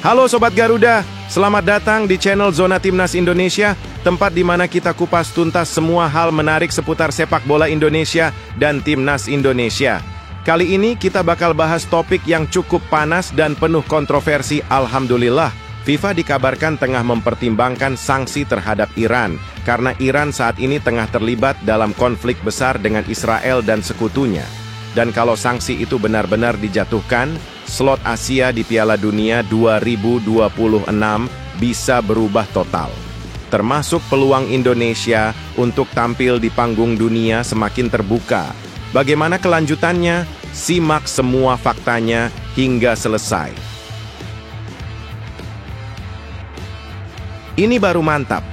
Halo Sobat Garuda, selamat datang di channel Zona Timnas Indonesia, tempat di mana kita kupas tuntas semua hal menarik seputar sepak bola Indonesia dan Timnas Indonesia. Kali ini kita bakal bahas topik yang cukup panas dan penuh kontroversi. Alhamdulillah, FIFA dikabarkan tengah mempertimbangkan sanksi terhadap Iran, karena Iran saat ini tengah terlibat dalam konflik besar dengan Israel dan sekutunya. Dan kalau sanksi itu benar-benar dijatuhkan, slot Asia di Piala Dunia 2026 bisa berubah total. Termasuk peluang Indonesia untuk tampil di panggung dunia semakin terbuka. Bagaimana kelanjutannya? Simak semua faktanya hingga selesai. Ini baru mantap.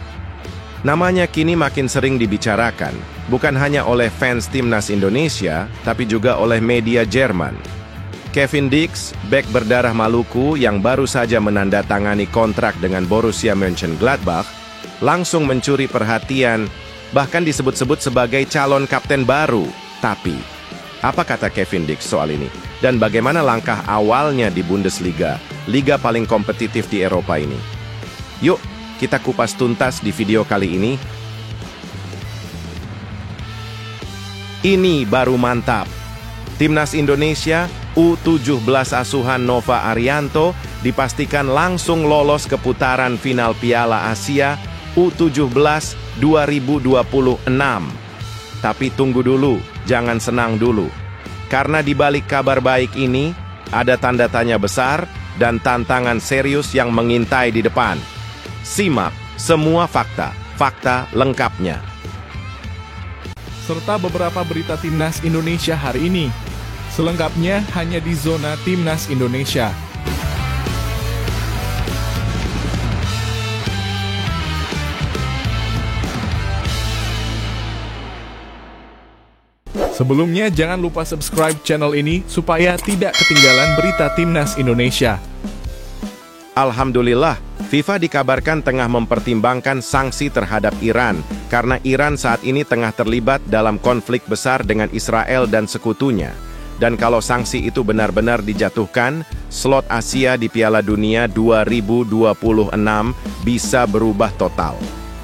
Namanya kini makin sering dibicarakan, bukan hanya oleh fans Timnas Indonesia, tapi juga oleh media Jerman. Kevin Dix, bek berdarah Maluku yang baru saja menandatangani kontrak dengan Borussia Mönchengladbach, langsung mencuri perhatian, bahkan disebut-sebut sebagai calon kapten baru. Tapi, apa kata Kevin Dix soal ini? Dan bagaimana langkah awalnya di Bundesliga, liga paling kompetitif di Eropa ini? Yuk, kita kupas tuntas di video kali ini. Ini baru mantap. Timnas Indonesia U17 asuhan Nova Arianto dipastikan langsung lolos ke putaran final Piala Asia U17 2026. Tapi tunggu dulu, jangan senang dulu. Karena di balik kabar baik ini, ada tanda tanya besar dan tantangan serius yang mengintai di depan. Simak semua fakta lengkapnya. Serta beberapa berita Timnas Indonesia hari ini. Selengkapnya hanya di Zona Timnas Indonesia. Sebelumnya jangan lupa subscribe channel ini supaya tidak ketinggalan berita Timnas Indonesia. Alhamdulillah, FIFA dikabarkan tengah mempertimbangkan sanksi terhadap Iran, karena Iran saat ini tengah terlibat dalam konflik besar dengan Israel dan sekutunya. Dan kalau sanksi itu benar-benar dijatuhkan, slot Asia di Piala Dunia 2026 bisa berubah total.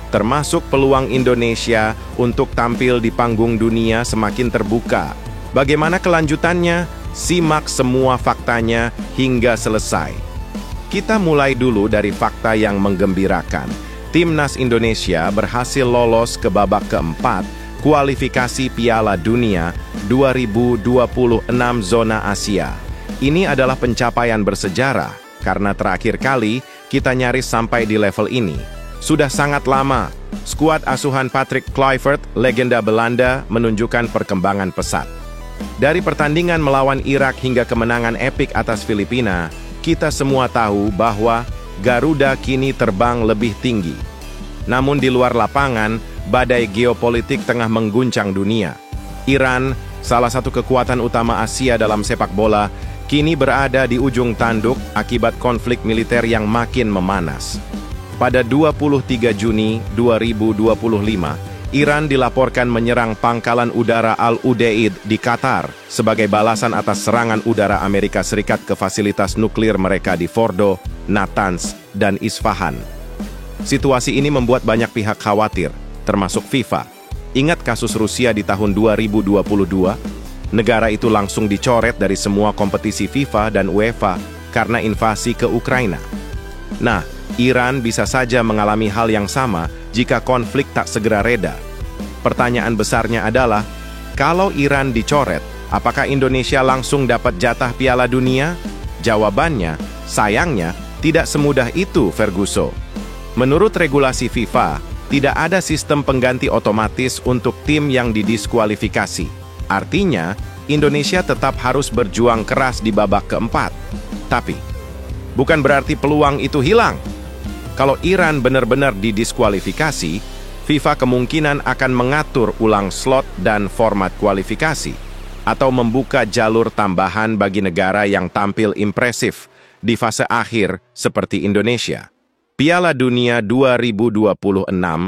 Termasuk peluang Indonesia untuk tampil di panggung dunia semakin terbuka. Bagaimana kelanjutannya? Simak semua faktanya hingga selesai. Kita mulai dulu dari fakta yang menggembirakan. Timnas Indonesia berhasil lolos ke babak keempat kualifikasi Piala Dunia 2026 Zona Asia. Ini adalah pencapaian bersejarah, karena terakhir kali kita nyaris sampai di level ini. Sudah sangat lama, skuad asuhan Patrick Kluivert, legenda Belanda, menunjukkan perkembangan pesat. Dari pertandingan melawan Irak hingga kemenangan epik atas Filipina, kita semua tahu bahwa Garuda kini terbang lebih tinggi. Namun di luar lapangan, badai geopolitik tengah mengguncang dunia. Iran, salah satu kekuatan utama Asia dalam sepak bola, kini berada di ujung tanduk akibat konflik militer yang makin memanas. Pada 23 Juni 2025, Iran dilaporkan menyerang pangkalan udara Al-Udeid di Qatar sebagai balasan atas serangan udara Amerika Serikat ke fasilitas nuklir mereka di Fordo, Natanz, dan Isfahan. Situasi ini membuat banyak pihak khawatir, termasuk FIFA. Ingat kasus Rusia di tahun 2022? Negara itu langsung dicoret dari semua kompetisi FIFA dan UEFA karena invasi ke Ukraina. Nah, Iran bisa saja mengalami hal yang sama jika konflik tak segera reda. Pertanyaan besarnya adalah, kalau Iran dicoret, apakah Indonesia langsung dapat jatah Piala Dunia? Jawabannya, sayangnya, tidak semudah itu, Ferguson. Menurut regulasi FIFA, tidak ada sistem pengganti otomatis untuk tim yang didiskualifikasi. Artinya, Indonesia tetap harus berjuang keras di babak keempat. Tapi, bukan berarti peluang itu hilang. Kalau Iran benar-benar didiskualifikasi, FIFA kemungkinan akan mengatur ulang slot dan format kualifikasi, atau membuka jalur tambahan bagi negara yang tampil impresif di fase akhir seperti Indonesia. Piala Dunia 2026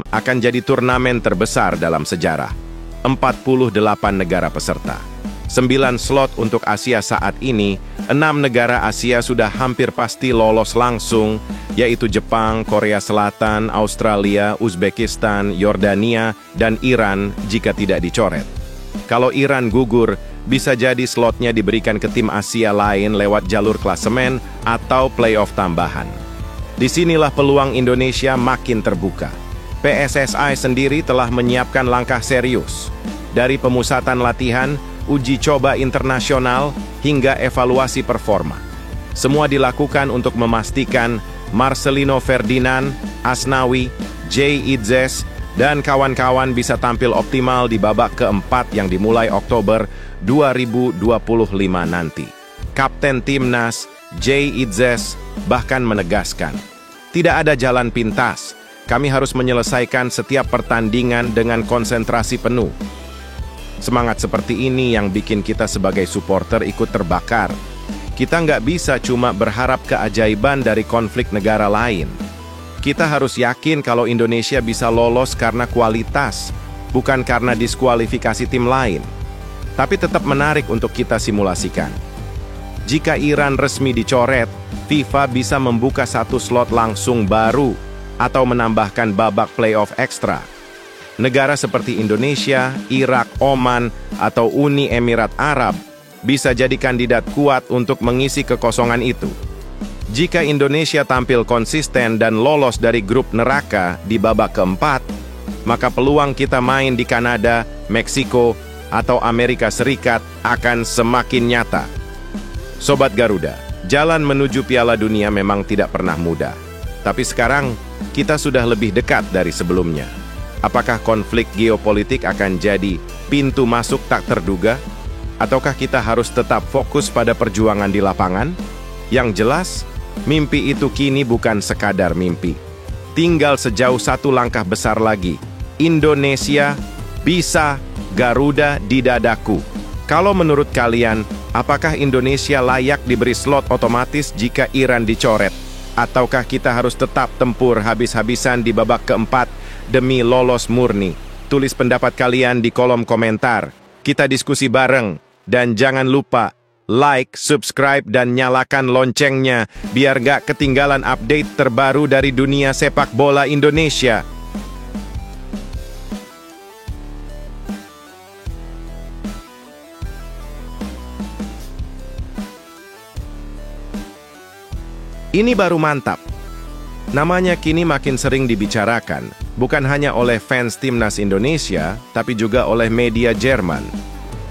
akan jadi turnamen terbesar dalam sejarah. 48 negara peserta. 9 slot untuk Asia saat ini, 6 negara Asia sudah hampir pasti lolos langsung, yaitu Jepang, Korea Selatan, Australia, Uzbekistan, Yordania, dan Iran jika tidak dicoret. Kalau Iran gugur, bisa jadi slotnya diberikan ke tim Asia lain lewat jalur klasemen atau playoff tambahan. Disinilah peluang Indonesia makin terbuka. PSSI sendiri telah menyiapkan langkah serius. Dari pemusatan latihan, uji coba internasional, hingga evaluasi performa. Semua dilakukan untuk memastikan Marcelino Ferdinand, Asnawi, Jay Idzes, dan kawan-kawan bisa tampil optimal di babak keempat yang dimulai Oktober 2025 nanti. Kapten Timnas, Jay Idzes, bahkan menegaskan, tidak ada jalan pintas, kami harus menyelesaikan setiap pertandingan dengan konsentrasi penuh. Semangat seperti ini yang bikin kita sebagai supporter ikut terbakar. Kita nggak bisa cuma berharap keajaiban dari konflik negara lain. Kita harus yakin kalau Indonesia bisa lolos karena kualitas, bukan karena diskualifikasi tim lain. Tapi tetap menarik untuk kita simulasikan. Jika Iran resmi dicoret, FIFA bisa membuka satu slot langsung baru atau menambahkan babak playoff ekstra. Negara seperti Indonesia, Irak, Oman, atau Uni Emirat Arab bisa jadi kandidat kuat untuk mengisi kekosongan itu. Jika Indonesia tampil konsisten dan lolos dari grup neraka di babak keempat, maka peluang kita main di Kanada, Meksiko, atau Amerika Serikat akan semakin nyata. Sobat Garuda, jalan menuju Piala Dunia memang tidak pernah mudah. Tapi sekarang, kita sudah lebih dekat dari sebelumnya. Apakah konflik geopolitik akan jadi pintu masuk tak terduga? Ataukah kita harus tetap fokus pada perjuangan di lapangan? Yang jelas, mimpi itu kini bukan sekadar mimpi. Tinggal sejauh satu langkah besar lagi. Indonesia bisa, Garuda di dadaku. Kalau menurut kalian, apakah Indonesia layak diberi slot otomatis jika Iran dicoret? Ataukah kita harus tetap tempur habis-habisan di babak keempat demi lolos murni? Tulis pendapat kalian di kolom komentar. Kita diskusi bareng. Dan jangan lupa like, subscribe, dan nyalakan loncengnya biar gak ketinggalan update terbaru dari dunia sepak bola Indonesia. Ini baru mantap. Namanya kini makin sering dibicarakan, bukan hanya oleh fans timnas Indonesia, tapi juga oleh media Jerman.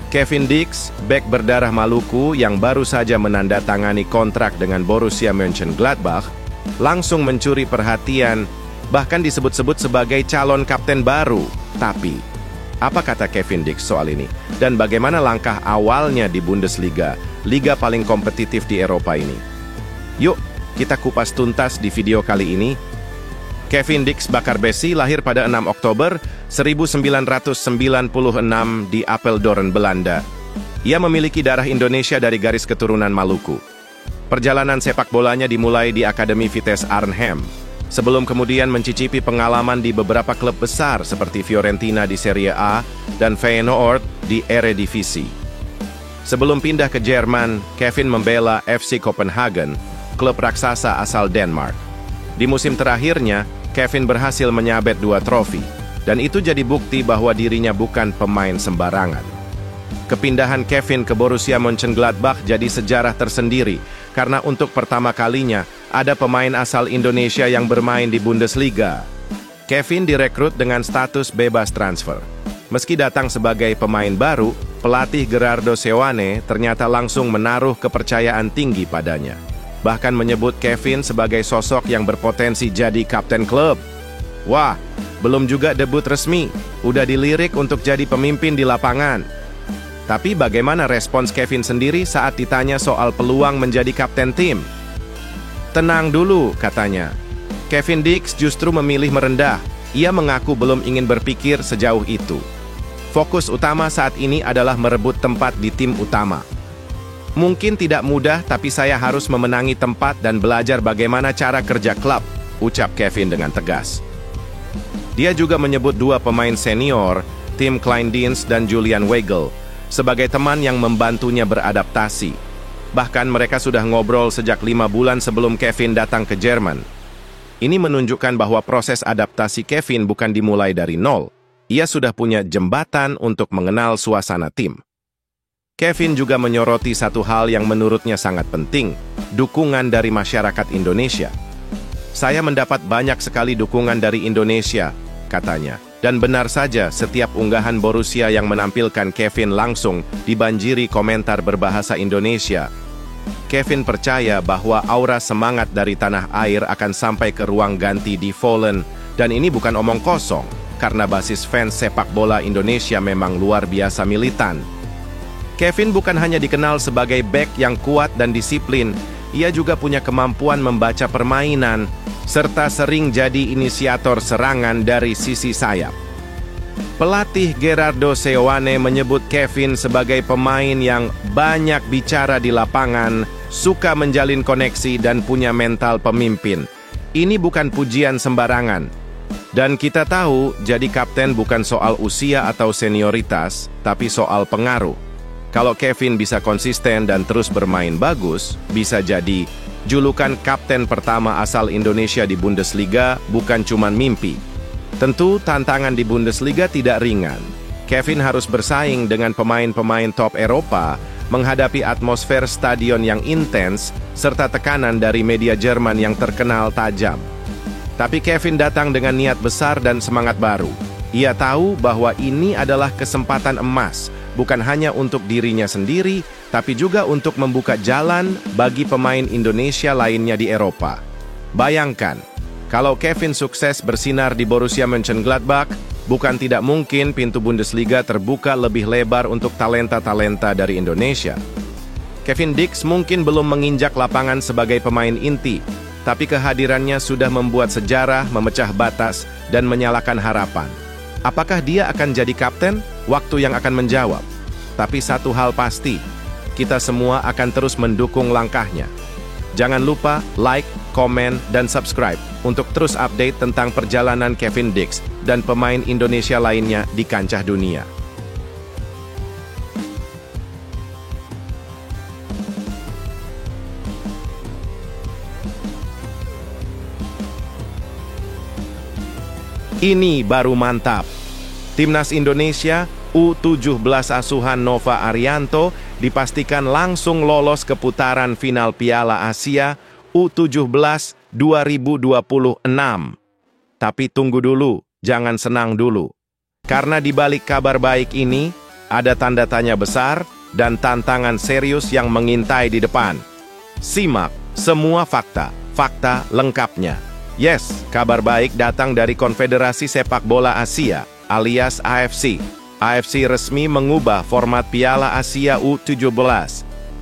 Kevin Dix, bek berdarah Maluku yang baru saja menandatangani kontrak dengan Borussia Mönchengladbach, langsung mencuri perhatian, bahkan disebut-sebut sebagai calon kapten baru. Tapi, apa kata Kevin Dix soal ini? Dan bagaimana langkah awalnya di Bundesliga, liga paling kompetitif di Eropa ini? Yuk, kita kupas tuntas di video kali ini. Kevin Dix Bakarbesi lahir pada 6 Oktober 1996 di Apeldoorn, Belanda. Ia memiliki darah Indonesia dari garis keturunan Maluku. Perjalanan sepak bolanya dimulai di Akademi Vitesse Arnhem, sebelum kemudian mencicipi pengalaman di beberapa klub besar seperti Fiorentina di Serie A dan Feyenoord di Eredivisie. Sebelum pindah ke Jerman, Kevin membela FC Copenhagen, klub raksasa asal Denmark. Di musim terakhirnya, Kevin berhasil menyabet 2 trofi, dan itu jadi bukti bahwa dirinya bukan pemain sembarangan. Kepindahan Kevin ke Borussia Mönchengladbach jadi sejarah tersendiri, karena untuk pertama kalinya ada pemain asal Indonesia yang bermain di Bundesliga. Kevin direkrut dengan status bebas transfer. Meski datang sebagai pemain baru, pelatih Gerardo Seoane ternyata langsung menaruh kepercayaan tinggi padanya. Bahkan menyebut Kevin sebagai sosok yang berpotensi jadi kapten klub. Wah, belum juga debut resmi, udah dilirik untuk jadi pemimpin di lapangan. Tapi bagaimana respons Kevin sendiri saat ditanya soal peluang menjadi kapten tim? Tenang dulu, katanya. Kevin Dix justru memilih merendah. Ia mengaku belum ingin berpikir sejauh itu. Fokus utama saat ini adalah merebut tempat di tim utama. Mungkin tidak mudah, tapi saya harus memenangi tempat dan belajar bagaimana cara kerja klub, ucap Kevin dengan tegas. Dia juga menyebut 2 pemain senior, Tim Kleindienst dan Julian Weigl, sebagai teman yang membantunya beradaptasi. Bahkan mereka sudah ngobrol sejak 5 bulan sebelum Kevin datang ke Jerman. Ini menunjukkan bahwa proses adaptasi Kevin bukan dimulai dari nol. Ia sudah punya jembatan untuk mengenal suasana tim. Kevin juga menyoroti satu hal yang menurutnya sangat penting, dukungan dari masyarakat Indonesia. Saya mendapat banyak sekali dukungan dari Indonesia, katanya. Dan benar saja, setiap unggahan Borussia yang menampilkan Kevin langsung dibanjiri komentar berbahasa Indonesia. Kevin percaya bahwa aura semangat dari tanah air akan sampai ke ruang ganti di Volen, dan ini bukan omong kosong, karena basis fans sepak bola Indonesia memang luar biasa militan. Kevin bukan hanya dikenal sebagai bek yang kuat dan disiplin, ia juga punya kemampuan membaca permainan, serta sering jadi inisiator serangan dari sisi sayap. Pelatih Gerardo Seoane menyebut Kevin sebagai pemain yang banyak bicara di lapangan, suka menjalin koneksi dan punya mental pemimpin. Ini bukan pujian sembarangan. Dan kita tahu, jadi kapten bukan soal usia atau senioritas, tapi soal pengaruh. Kalau Kevin bisa konsisten dan terus bermain bagus, bisa jadi julukan kapten pertama asal Indonesia di Bundesliga bukan cuma mimpi. Tentu tantangan di Bundesliga tidak ringan. Kevin harus bersaing dengan pemain-pemain top Eropa, menghadapi atmosfer stadion yang intens, serta tekanan dari media Jerman yang terkenal tajam. Tapi Kevin datang dengan niat besar dan semangat baru. Ia tahu bahwa ini adalah kesempatan emas, bukan hanya untuk dirinya sendiri, tapi juga untuk membuka jalan bagi pemain Indonesia lainnya di Eropa. Bayangkan, kalau Kevin sukses bersinar di Borussia Mönchengladbach, bukan tidak mungkin pintu Bundesliga terbuka lebih lebar untuk talenta-talenta dari Indonesia. Kevin Dix mungkin belum menginjak lapangan sebagai pemain inti, tapi kehadirannya sudah membuat sejarah, memecah batas, dan menyalakan harapan. Apakah dia akan jadi kapten? Waktu yang akan menjawab. Tapi satu hal pasti, kita semua akan terus mendukung langkahnya. Jangan lupa like, komen, dan subscribe untuk terus update tentang perjalanan Kevin Dix dan pemain Indonesia lainnya di kancah dunia. Ini baru mantap. Timnas Indonesia U17 asuhan Nova Arianto dipastikan langsung lolos ke putaran final Piala Asia U17 2026. Tapi tunggu dulu, jangan senang dulu. Karena di balik kabar baik ini, ada tanda tanya besar dan tantangan serius yang mengintai di depan. Simak semua fakta lengkapnya. Yes, kabar baik datang dari Konfederasi Sepak Bola Asia, alias AFC. AFC resmi mengubah format Piala Asia U17.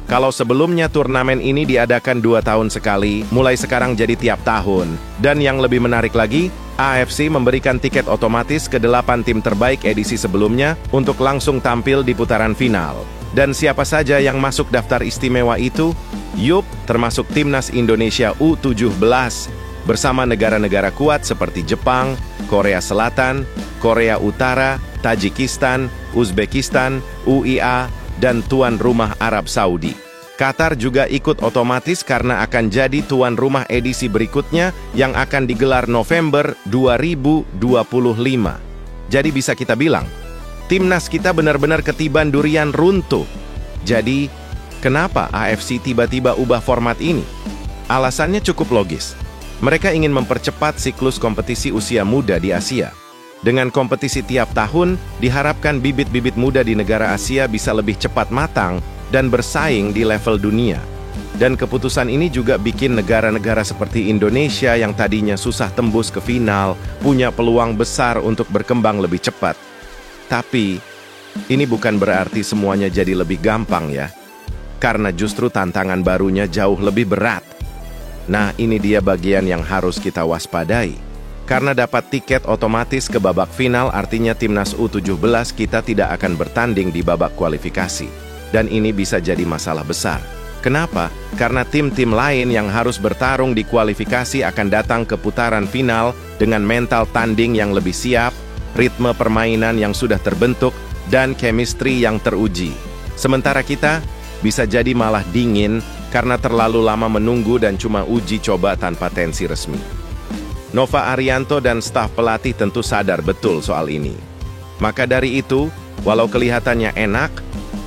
Kalau sebelumnya turnamen ini diadakan 2 tahun sekali, mulai sekarang jadi tiap tahun. Dan yang lebih menarik lagi, AFC memberikan tiket otomatis ke 8 tim terbaik edisi sebelumnya untuk langsung tampil di putaran final. Dan siapa saja yang masuk daftar istimewa itu? Yup, termasuk Timnas Indonesia U17. Bersama negara-negara kuat seperti Jepang, Korea Selatan, Korea Utara, Tajikistan, Uzbekistan, UAE, dan tuan rumah Arab Saudi. Qatar juga ikut otomatis karena akan jadi tuan rumah edisi berikutnya yang akan digelar November 2025. Jadi bisa kita bilang, timnas kita benar-benar ketiban durian runtuh. Jadi, kenapa AFC tiba-tiba ubah format ini? Alasannya cukup logis. Mereka ingin mempercepat siklus kompetisi usia muda di Asia. Dengan kompetisi tiap tahun, diharapkan bibit-bibit muda di negara Asia bisa lebih cepat matang dan bersaing di level dunia. Dan keputusan ini juga bikin negara-negara seperti Indonesia yang tadinya susah tembus ke final, punya peluang besar untuk berkembang lebih cepat. Tapi, ini bukan berarti semuanya jadi lebih gampang ya. Karena justru tantangan barunya jauh lebih berat. Nah, ini dia bagian yang harus kita waspadai. Karena dapat tiket otomatis ke babak final, artinya timnas U17 kita tidak akan bertanding di babak kualifikasi. Dan ini bisa jadi masalah besar. Kenapa? Karena tim-tim lain yang harus bertarung di kualifikasi akan datang ke putaran final dengan mental tanding yang lebih siap, ritme permainan yang sudah terbentuk, dan chemistry yang teruji. Sementara kita bisa jadi malah dingin karena terlalu lama menunggu dan cuma uji coba tanpa tensi resmi. Nova Arianto dan staf pelatih tentu sadar betul soal ini. Maka dari itu, walau kelihatannya enak,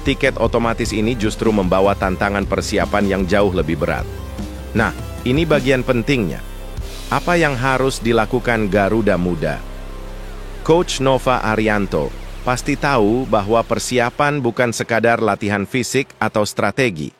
tiket otomatis ini justru membawa tantangan persiapan yang jauh lebih berat. Nah, ini bagian pentingnya. Apa yang harus dilakukan Garuda Muda? Coach Nova Arianto pasti tahu bahwa persiapan bukan sekadar latihan fisik atau strategi.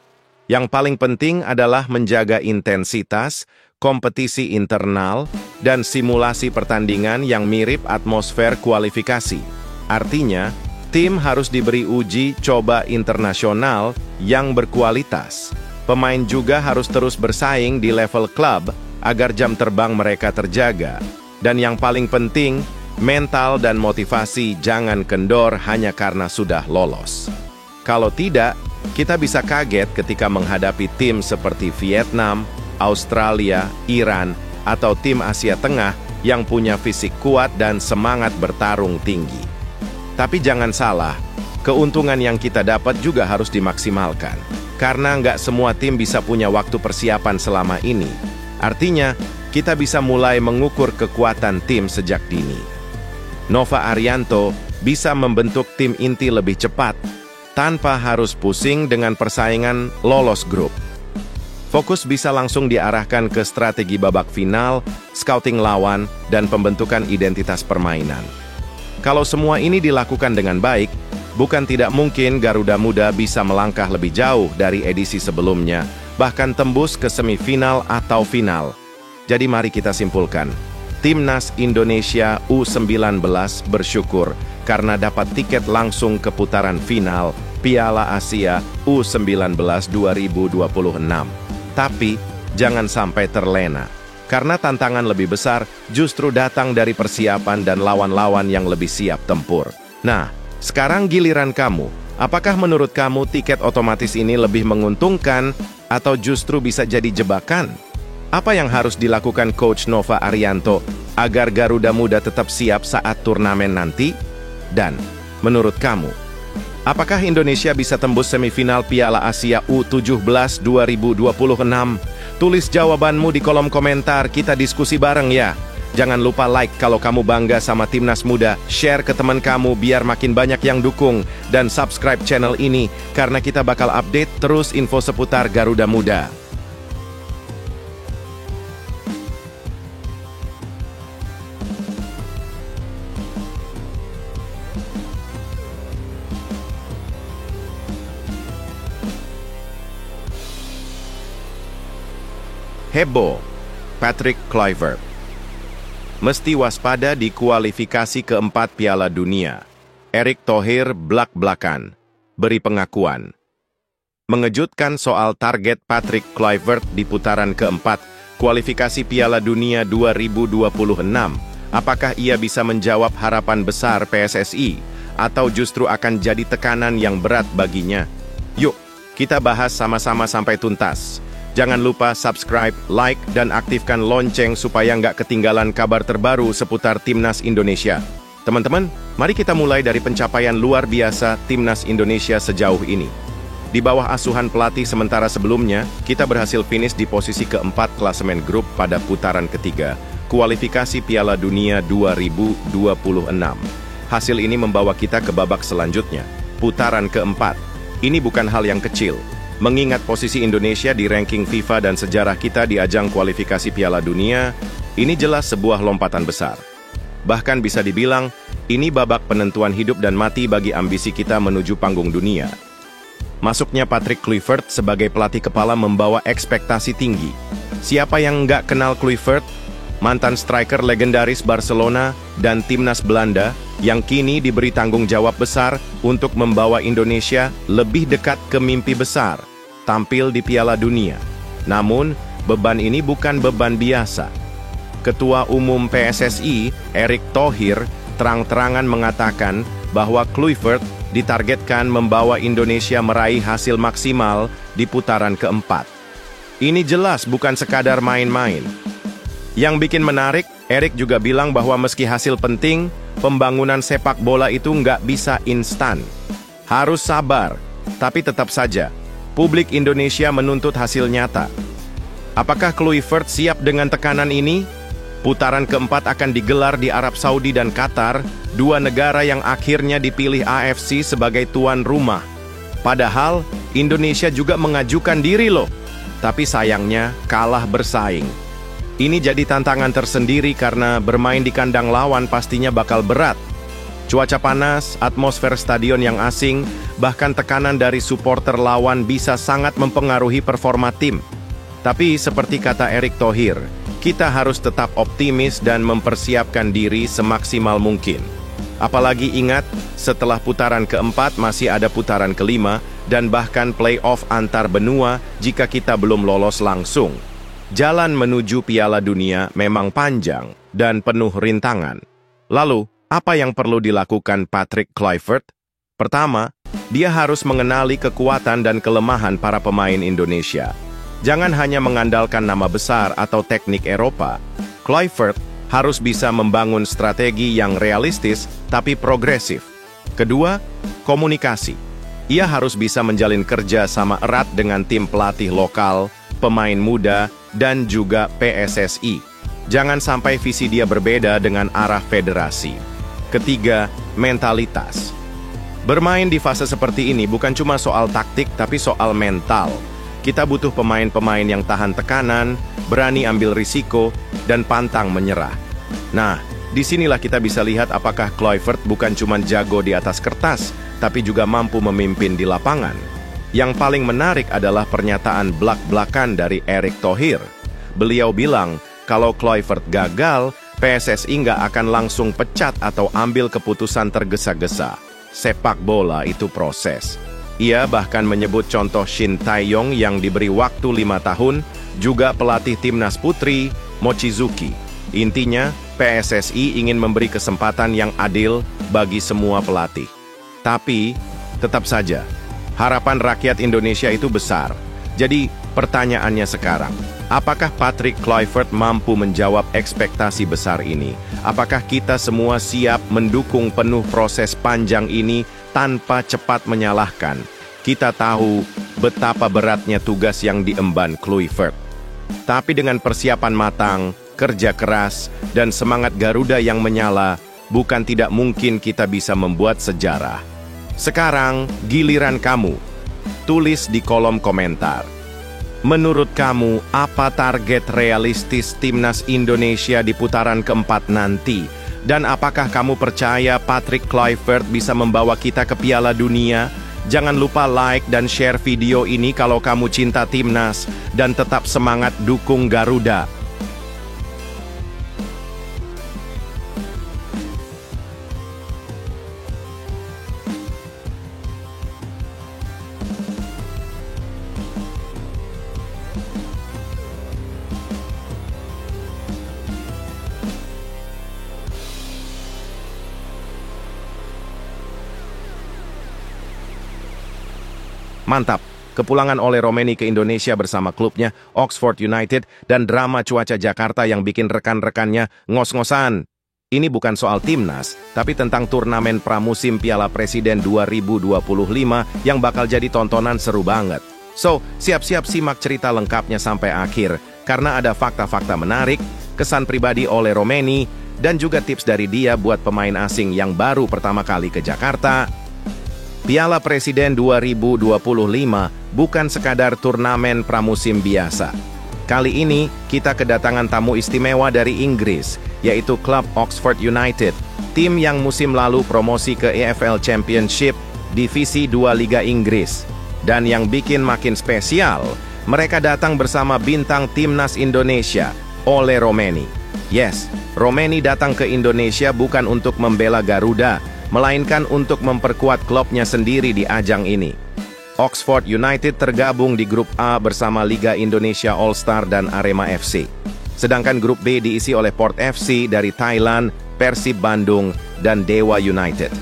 Yang paling penting adalah menjaga intensitas, kompetisi internal, dan simulasi pertandingan yang mirip atmosfer kualifikasi. Artinya, tim harus diberi uji coba internasional yang berkualitas. Pemain juga harus terus bersaing di level klub agar jam terbang mereka terjaga. Dan yang paling penting, mental dan motivasi jangan kendor hanya karena sudah lolos. Kalau tidak, kita bisa kaget ketika menghadapi tim seperti Vietnam, Australia, Iran, atau tim Asia Tengah yang punya fisik kuat dan semangat bertarung tinggi. Tapi jangan salah, keuntungan yang kita dapat juga harus dimaksimalkan. Karena nggak semua tim bisa punya waktu persiapan selama ini. Artinya, kita bisa mulai mengukur kekuatan tim sejak dini. Nova Arianto bisa membentuk tim inti lebih cepat, tanpa harus pusing dengan persaingan lolos grup. Fokus bisa langsung diarahkan ke strategi babak final, scouting lawan, dan pembentukan identitas permainan. Kalau semua ini dilakukan dengan baik, bukan tidak mungkin Garuda Muda bisa melangkah lebih jauh dari edisi sebelumnya, bahkan tembus ke semifinal atau final. Jadi mari kita simpulkan. Timnas Indonesia U19 bersyukur karena dapat tiket langsung ke putaran final Piala Asia U19 2026. Tapi, jangan sampai terlena. Karena tantangan lebih besar justru datang dari persiapan dan lawan-lawan yang lebih siap tempur. Nah, sekarang giliran kamu. Apakah menurut kamu tiket otomatis ini lebih menguntungkan atau justru bisa jadi jebakan? Apa yang harus dilakukan Coach Nova Arianto agar Garuda Muda tetap siap saat turnamen nanti? Dan, menurut kamu, apakah Indonesia bisa tembus semifinal Piala Asia U17 2026? Tulis jawabanmu di kolom komentar, kita diskusi bareng ya. Jangan lupa like kalau kamu bangga sama Timnas Muda, share ke teman kamu biar makin banyak yang dukung, dan subscribe channel ini karena kita bakal update terus info seputar Garuda Muda. Heboh, Patrick Kluivert. Mesti waspada di kualifikasi keempat Piala Dunia. Erick Thohir blak-blakan, beri pengakuan. Mengejutkan soal target Patrick Kluivert di putaran keempat kualifikasi Piala Dunia 2026. Apakah ia bisa menjawab harapan besar PSSI atau justru akan jadi tekanan yang berat baginya? Yuk, kita bahas sama-sama sampai tuntas. Jangan lupa subscribe, like, dan aktifkan lonceng supaya nggak ketinggalan kabar terbaru seputar Timnas Indonesia. Teman-teman, mari kita mulai dari pencapaian luar biasa Timnas Indonesia sejauh ini. Di bawah asuhan pelatih sementara sebelumnya, kita berhasil finish di posisi keempat klasemen grup pada putaran ketiga, kualifikasi Piala Dunia 2026. Hasil ini membawa kita ke babak selanjutnya, putaran keempat. Ini bukan hal yang kecil. Mengingat posisi Indonesia di ranking FIFA dan sejarah kita di ajang kualifikasi Piala Dunia, ini jelas sebuah lompatan besar. Bahkan bisa dibilang, ini babak penentuan hidup dan mati bagi ambisi kita menuju panggung dunia. Masuknya Patrick Kluivert sebagai pelatih kepala membawa ekspektasi tinggi. Siapa yang nggak kenal Kluivert? Mantan striker legendaris Barcelona dan Timnas Belanda yang kini diberi tanggung jawab besar untuk membawa Indonesia lebih dekat ke mimpi besar, tampil di Piala Dunia. Namun, beban ini bukan beban biasa. Ketua Umum PSSI, Erick Thohir, terang-terangan mengatakan bahwa Kluivert ditargetkan membawa Indonesia meraih hasil maksimal di putaran keempat. Ini jelas bukan sekadar main-main. Yang bikin menarik, Erik juga bilang bahwa meski hasil penting, pembangunan sepak bola itu nggak bisa instan. Harus sabar, tapi tetap saja, publik Indonesia menuntut hasil nyata. Apakah Kluivert siap dengan tekanan ini? Putaran keempat akan digelar di Arab Saudi dan Qatar, dua negara yang akhirnya dipilih AFC sebagai tuan rumah. Padahal, Indonesia juga mengajukan diri loh. Tapi sayangnya, kalah bersaing. Ini jadi tantangan tersendiri karena bermain di kandang lawan pastinya bakal berat. Cuaca panas, atmosfer stadion yang asing, bahkan tekanan dari supporter lawan bisa sangat mempengaruhi performa tim. Tapi seperti kata Erick Thohir, kita harus tetap optimis dan mempersiapkan diri semaksimal mungkin. Apalagi ingat, setelah putaran keempat masih ada putaran kelima dan bahkan play-off antar benua jika kita belum lolos langsung. Jalan menuju Piala Dunia memang panjang dan penuh rintangan. Lalu, apa yang perlu dilakukan Patrick Kluivert? Pertama, dia harus mengenali kekuatan dan kelemahan para pemain Indonesia. Jangan hanya mengandalkan nama besar atau teknik Eropa. Kluivert harus bisa membangun strategi yang realistis tapi progresif. Kedua, komunikasi. Ia harus bisa menjalin kerja sama erat dengan tim pelatih lokal, pemain muda, dan juga PSSI. Jangan sampai visi dia berbeda dengan arah federasi. Ketiga, mentalitas. Bermain di fase seperti ini bukan cuma soal taktik, tapi soal mental. Kita butuh pemain-pemain yang tahan tekanan, berani ambil risiko, dan pantang menyerah. Nah, disinilah kita bisa lihat apakah Kluivert bukan cuma jago di atas kertas, tapi juga mampu memimpin di lapangan. Yang paling menarik adalah pernyataan blak-blakan dari Erick Thohir. Beliau bilang, kalau Kluivert gagal, PSSI nggak akan langsung pecat atau ambil keputusan tergesa-gesa. Sepak bola itu proses. Ia bahkan menyebut contoh Shin Tae-yong yang diberi waktu 5 tahun, juga pelatih timnas putri, Mochizuki. Intinya, PSSI ingin memberi kesempatan yang adil bagi semua pelatih. Tapi, tetap saja, harapan rakyat Indonesia itu besar. Jadi, pertanyaannya sekarang, apakah Patrick Kluivert mampu menjawab ekspektasi besar ini? Apakah kita semua siap mendukung penuh proses panjang ini tanpa cepat menyalahkan? Kita tahu betapa beratnya tugas yang diemban Kluivert. Tapi dengan persiapan matang, kerja keras, dan semangat Garuda yang menyala, bukan tidak mungkin kita bisa membuat sejarah. Sekarang, giliran kamu. Tulis di kolom komentar. Menurut kamu, apa target realistis timnas Indonesia di putaran keempat nanti? Dan apakah kamu percaya Patrick Kluivert bisa membawa kita ke Piala Dunia? Jangan lupa like dan share video ini kalau kamu cinta timnas, dan tetap semangat dukung Garuda. Mantap, kepulangan Ole Romeni ke Indonesia bersama klubnya Oxford United dan drama cuaca Jakarta yang bikin rekan-rekannya ngos-ngosan. Ini bukan soal timnas, tapi tentang turnamen pramusim Piala Presiden 2025 yang bakal jadi tontonan seru banget. So, siap-siap simak cerita lengkapnya sampai akhir, karena ada fakta-fakta menarik, kesan pribadi Ole Romeni, dan juga tips dari dia buat pemain asing yang baru pertama kali ke Jakarta. Piala Presiden 2025 bukan sekadar turnamen pramusim biasa. Kali ini, kita kedatangan tamu istimewa dari Inggris, yaitu klub Oxford United, tim yang musim lalu promosi ke EFL Championship, Divisi 2 Liga Inggris. Dan yang bikin makin spesial, mereka datang bersama bintang timnas Indonesia, Ole Romeni. Yes, Romeni datang ke Indonesia bukan untuk membela Garuda, melainkan untuk memperkuat klubnya sendiri di ajang ini. Oxford United tergabung di grup A bersama Liga Indonesia All-Star dan Arema FC. Sedangkan grup B diisi oleh Port FC dari Thailand, Persib Bandung, dan Dewa United.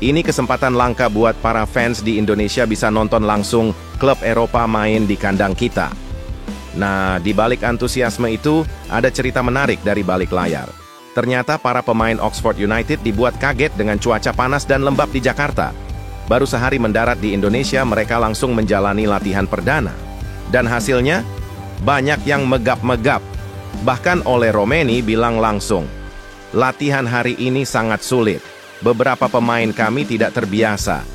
Ini kesempatan langka buat para fans di Indonesia bisa nonton langsung klub Eropa main di kandang kita. Nah, di balik antusiasme itu, ada cerita menarik dari balik layar. Ternyata para pemain Oxford United dibuat kaget dengan cuaca panas dan lembab di Jakarta. Baru sehari mendarat di Indonesia, mereka langsung menjalani latihan perdana. Dan hasilnya, banyak yang megap-megap. Bahkan Ole Romeni bilang langsung, latihan hari ini sangat sulit. Beberapa pemain kami tidak terbiasa.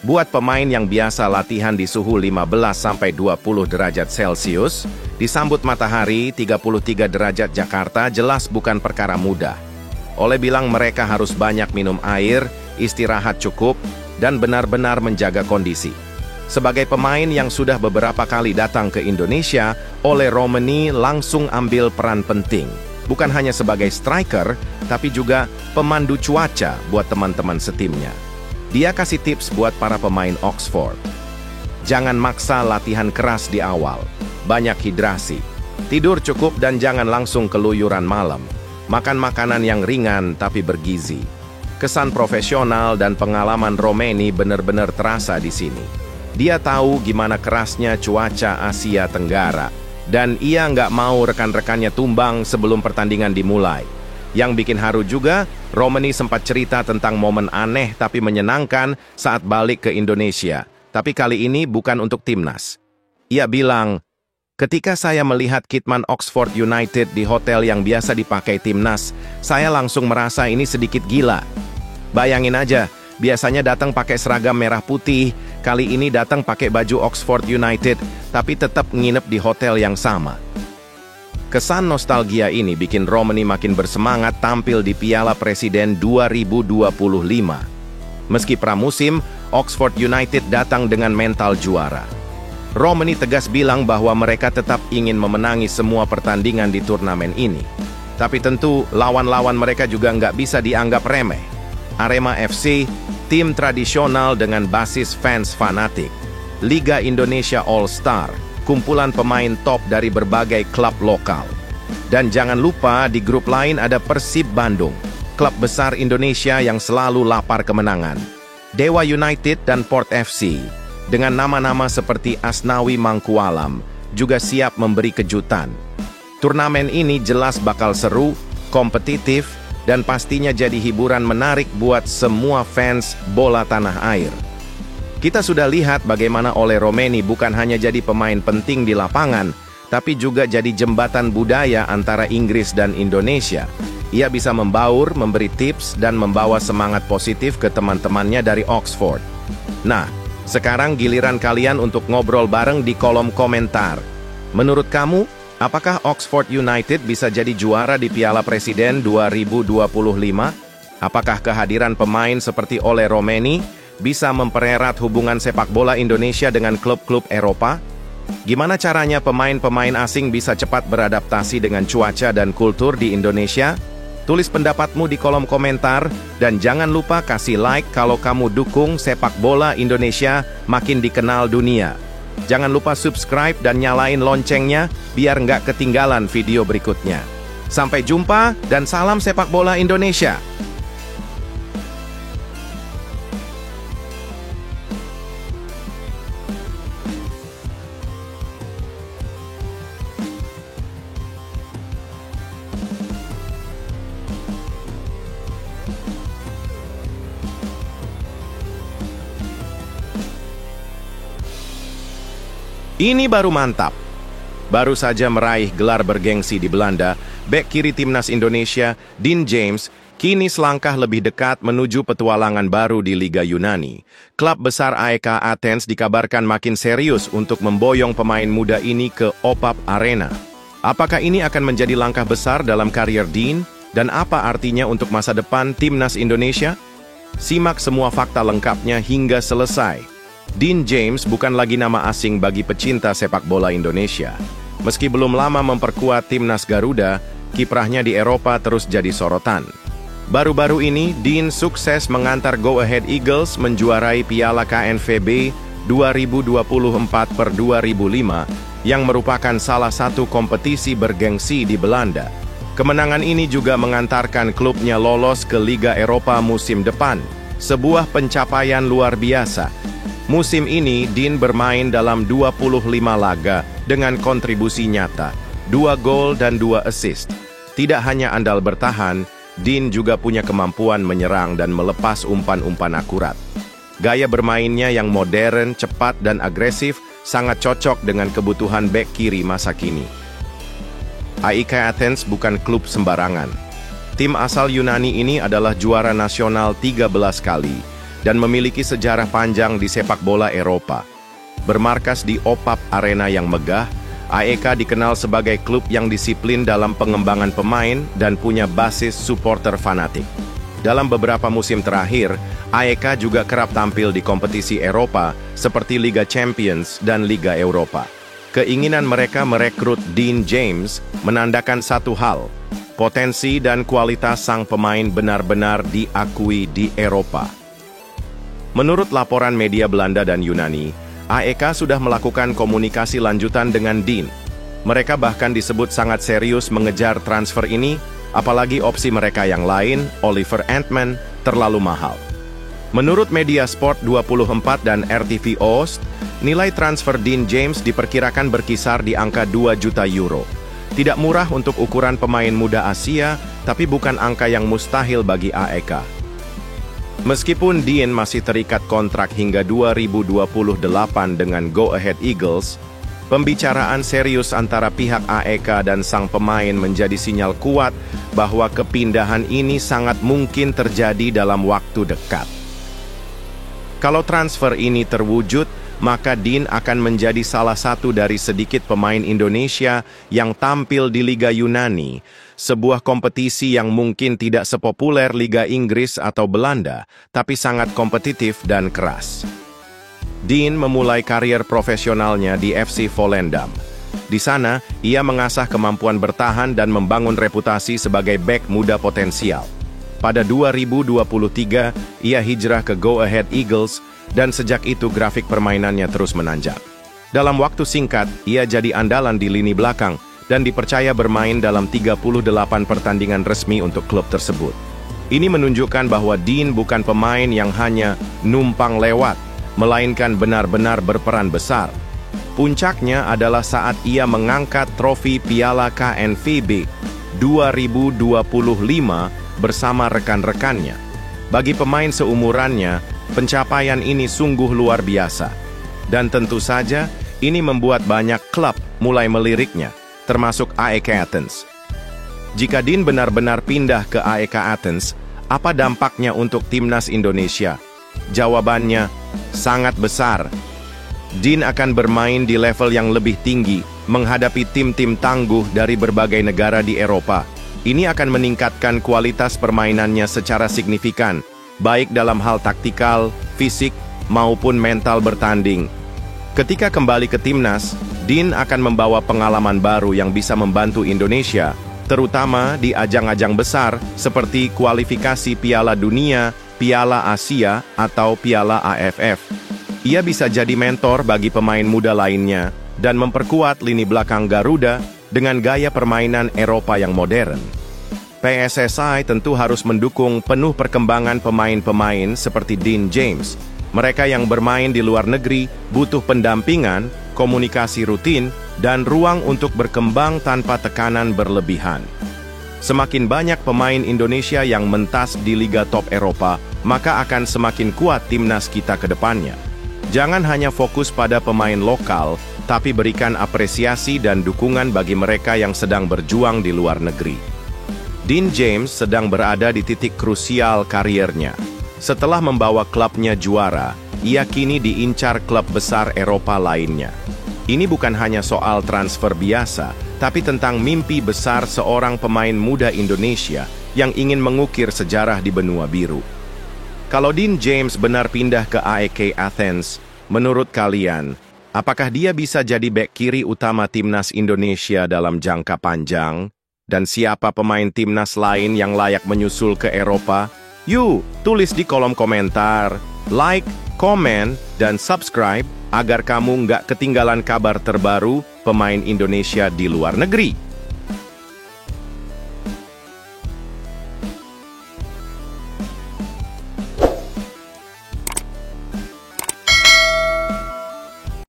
Buat pemain yang biasa latihan di suhu 15-20 derajat Celcius, disambut matahari 33 derajat Jakarta jelas bukan perkara mudah. Ole bilang mereka harus banyak minum air, istirahat cukup, dan benar-benar menjaga kondisi. Sebagai pemain yang sudah beberapa kali datang ke Indonesia, Ole Romeni langsung ambil peran penting. Bukan hanya sebagai striker, tapi juga pemandu cuaca buat teman-teman setimnya. Dia kasih tips buat para pemain Oxford. Jangan maksa latihan keras di awal. Banyak hidrasi. Tidur cukup dan jangan langsung keluyuran malam. Makan makanan yang ringan tapi bergizi. Kesan profesional dan pengalaman Romeni benar-benar terasa di sini. Dia tahu gimana kerasnya cuaca Asia Tenggara. Dan ia nggak mau rekan-rekannya tumbang sebelum pertandingan dimulai. Yang bikin haru juga, Romeni sempat cerita tentang momen aneh tapi menyenangkan saat balik ke Indonesia. Tapi kali ini bukan untuk timnas. Ia bilang, ketika saya melihat kitman Oxford United di hotel yang biasa dipakai timnas, saya langsung merasa ini sedikit gila. Bayangin aja, biasanya datang pakai seragam merah putih, kali ini datang pakai baju Oxford United, tapi tetap nginep di hotel yang sama. Kesan nostalgia ini bikin Romeni makin bersemangat tampil di Piala Presiden 2025. Meski pramusim, Oxford United datang dengan mental juara. Romeni tegas bilang bahwa mereka tetap ingin memenangi semua pertandingan di turnamen ini. Tapi tentu, lawan-lawan mereka juga nggak bisa dianggap remeh. Arema FC, tim tradisional dengan basis fans fanatik. Liga Indonesia All-Star, kumpulan pemain top dari berbagai klub lokal. Dan jangan lupa di grup lain ada Persib Bandung, klub besar Indonesia yang selalu lapar kemenangan. Dewa United dan Port FC, dengan nama-nama seperti Asnawi Mangkualam, juga siap memberi kejutan. Turnamen ini jelas bakal seru, kompetitif, dan pastinya jadi hiburan menarik buat semua fans bola tanah air. Kita sudah lihat bagaimana Ole Romeni bukan hanya jadi pemain penting di lapangan, tapi juga jadi jembatan budaya antara Inggris dan Indonesia. Ia bisa membaur, memberi tips, dan membawa semangat positif ke teman-temannya dari Oxford. Nah, sekarang giliran kalian untuk ngobrol bareng di kolom komentar. Menurut kamu, apakah Oxford United bisa jadi juara di Piala Presiden 2025? Apakah kehadiran pemain seperti Ole Romeni bisa mempererat hubungan sepak bola Indonesia dengan klub-klub Eropa? Gimana caranya pemain-pemain asing bisa cepat beradaptasi dengan cuaca dan kultur di Indonesia? Tulis pendapatmu di kolom komentar, dan jangan lupa kasih like kalau kamu dukung sepak bola Indonesia makin dikenal dunia. Jangan lupa subscribe dan nyalain loncengnya biar nggak ketinggalan video berikutnya. Sampai jumpa dan salam sepak bola Indonesia! Ini baru mantap. Baru saja meraih gelar bergengsi di Belanda, bek kiri timnas Indonesia, Dean James, kini selangkah lebih dekat menuju petualangan baru di Liga Yunani. Klub besar AEK Athens dikabarkan makin serius untuk memboyong pemain muda ini ke OPAP Arena. Apakah ini akan menjadi langkah besar dalam karier Dean? Dan apa artinya untuk masa depan timnas Indonesia? Simak semua fakta lengkapnya hingga selesai. Dean James bukan lagi nama asing bagi pecinta sepak bola Indonesia. Meski belum lama memperkuat timnas Garuda, kiprahnya di Eropa terus jadi sorotan. Baru-baru ini, Dean sukses mengantar Go Ahead Eagles menjuarai Piala KNVB 2024/2005 yang merupakan salah satu kompetisi bergengsi di Belanda. Kemenangan ini juga mengantarkan klubnya lolos ke Liga Eropa musim depan, sebuah pencapaian luar biasa. Musim ini, Dean bermain dalam 25 laga dengan kontribusi nyata, 2 gol dan 2 assist. Tidak hanya andal bertahan, Dean juga punya kemampuan menyerang dan melepas umpan-umpan akurat. Gaya bermainnya yang modern, cepat, dan agresif sangat cocok dengan kebutuhan bek kiri masa kini. AEK Athens bukan klub sembarangan. Tim asal Yunani ini adalah juara nasional 13 kali dan memiliki sejarah panjang di sepak bola Eropa. Bermarkas di OPAP Arena yang megah, AEK dikenal sebagai klub yang disiplin dalam pengembangan pemain dan punya basis supporter fanatik. Dalam beberapa musim terakhir, AEK juga kerap tampil di kompetisi Eropa seperti Liga Champions dan Liga Eropa. Keinginan mereka merekrut Dean James menandakan satu hal, potensi dan kualitas sang pemain benar-benar diakui di Eropa. Menurut laporan media Belanda dan Yunani, AEK sudah melakukan komunikasi lanjutan dengan Dean. Mereka bahkan disebut sangat serius mengejar transfer ini, apalagi opsi mereka yang lain, Oliver Antman, terlalu mahal. Menurut media Sport 24 dan RTV Oost, nilai transfer Dean James diperkirakan berkisar di angka 2 juta euro. Tidak murah untuk ukuran pemain muda Asia, tapi bukan angka yang mustahil bagi AEK. Meskipun Dean masih terikat kontrak hingga 2028 dengan Go Ahead Eagles, pembicaraan serius antara pihak AEK dan sang pemain menjadi sinyal kuat bahwa kepindahan ini sangat mungkin terjadi dalam waktu dekat. Kalau transfer ini terwujud, maka Dean akan menjadi salah satu dari sedikit pemain Indonesia yang tampil di Liga Yunani, sebuah kompetisi yang mungkin tidak sepopuler Liga Inggris atau Belanda, tapi sangat kompetitif dan keras. Dean memulai karier profesionalnya di FC Volendam. Di sana, ia mengasah kemampuan bertahan dan membangun reputasi sebagai bek muda potensial. Pada 2023, ia hijrah ke Go Ahead Eagles, dan sejak itu grafik permainannya terus menanjak. Dalam waktu singkat, ia jadi andalan di lini belakang dan dipercaya bermain dalam 38 pertandingan resmi untuk klub tersebut. Ini menunjukkan bahwa Dean bukan pemain yang hanya numpang lewat, melainkan benar-benar berperan besar. Puncaknya adalah saat ia mengangkat trofi Piala KNVB 2025 bersama rekan-rekannya. Bagi pemain seumurannya, pencapaian ini sungguh luar biasa. Dan tentu saja, ini membuat banyak klub mulai meliriknya, termasuk AEK Athens. Jika Dean benar-benar pindah ke AEK Athens, apa dampaknya untuk timnas Indonesia? Jawabannya, sangat besar. Dean akan bermain di level yang lebih tinggi, menghadapi tim-tim tangguh dari berbagai negara di Eropa. Ini akan meningkatkan kualitas permainannya secara signifikan, baik dalam hal taktikal, fisik, maupun mental bertanding. Ketika kembali ke timnas, Dean akan membawa pengalaman baru yang bisa membantu Indonesia, terutama di ajang-ajang besar seperti kualifikasi Piala Dunia, Piala Asia, atau Piala AFF. Ia bisa jadi mentor bagi pemain muda lainnya dan memperkuat lini belakang Garuda dengan gaya permainan Eropa yang modern. PSSI tentu harus mendukung penuh perkembangan pemain-pemain seperti Dean James. Mereka yang bermain di luar negeri butuh pendampingan, komunikasi rutin, dan ruang untuk berkembang tanpa tekanan berlebihan. Semakin banyak pemain Indonesia yang mentas di Liga Top Eropa, maka akan semakin kuat timnas kita ke depannya. Jangan hanya fokus pada pemain lokal, tapi berikan apresiasi dan dukungan bagi mereka yang sedang berjuang di luar negeri. Dean James sedang berada di titik krusial kariernya. Setelah membawa klubnya juara, ia kini diincar klub besar Eropa lainnya. Ini bukan hanya soal transfer biasa, tapi tentang mimpi besar seorang pemain muda Indonesia yang ingin mengukir sejarah di benua biru. Kalau Dean James benar pindah ke AEK Athens, menurut kalian, apakah dia bisa jadi bek kiri utama timnas Indonesia dalam jangka panjang? Dan siapa pemain timnas lain yang layak menyusul ke Eropa? Yuk, tulis di kolom komentar, like, komen, dan subscribe agar kamu nggak ketinggalan kabar terbaru pemain Indonesia di luar negeri.